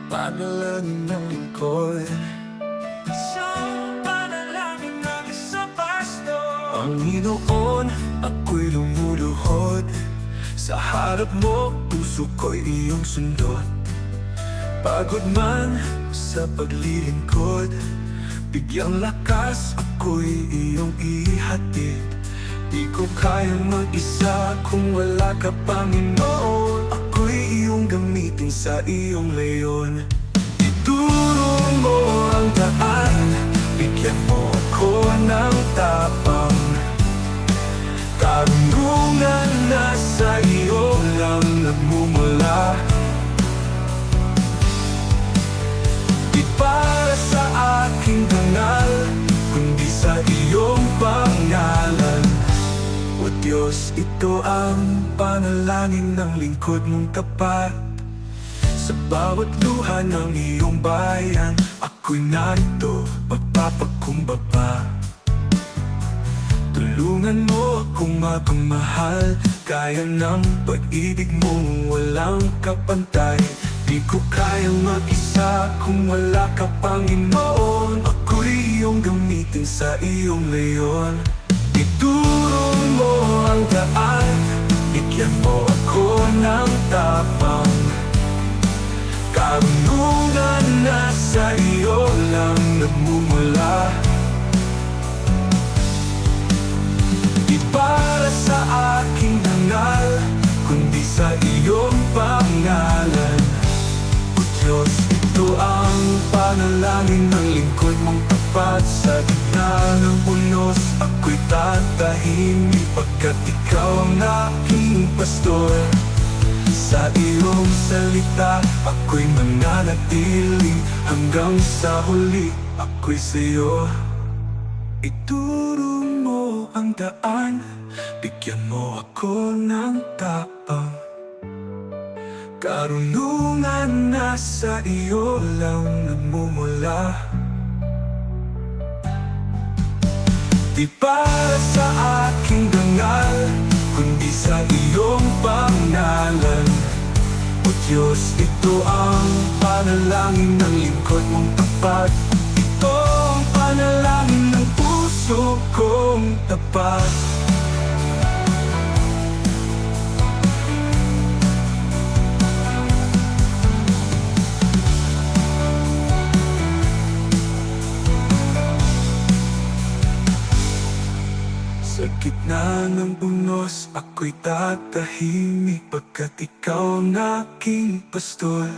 Panalangin ng lingkod. Isang panalangin ng isang pastor. Panginoon, ako'y lumuluhod. Sa harap mo, puso ko'y iyong sundot. Pagod man sa paglilingkod, bigyang lakas ako'y iyong ihatid. Di ko kayang mag-isa kung wala ka, Panginoon. Ako'y iyong gamitin sa iyong leyon. Ituro mo ang daan, bigyan mo ako ng tapang. Karunungan na sa iyo lang nagmumula. Di para sa aking dangal, kundi sa iyong pangalan. O Diyos, ito ang panalangin ng lingkod mong tapat. Sa bawat luha ng iyong bayan, ako'y narito, magpapagkumbaba. Tulungan mo akong magmahal, kaya ng pag-ibig mong walang kapantay. Di ko kayang mag-isa kung wala ka, Panginoon. Ako'y iyong gamitin sa iyong leyon. Ituro mo ang daan, bigyan mo ako ng tapang. Karunungan na sa iyo lang nagmumula. Di para sa aking dangal, kundi sa iyong pangalan. O Diyos, ito ang panalangin ng lingkod mong tapat. Sa gitna ng unos, ako'y tatahimik, pagkat ikaw ang aking pastor. Sa iyong salita, ako'y mananatili, hanggang sa huli, ako'y sa'yo. Ituro mo ang daan, bigyan mo ako ng tapang. Karunungan na sa iyo lang nagmumula. Di para sa aking dangal, kundi sa iyong pangalan. O Diyos, ito ang panalangin ng lingkod mong tapat. Ito ang panalangin ng puso kong tapat. Sa gitna ng unos, ako'y tatahimik, pagkat ikaw ang aking pastor.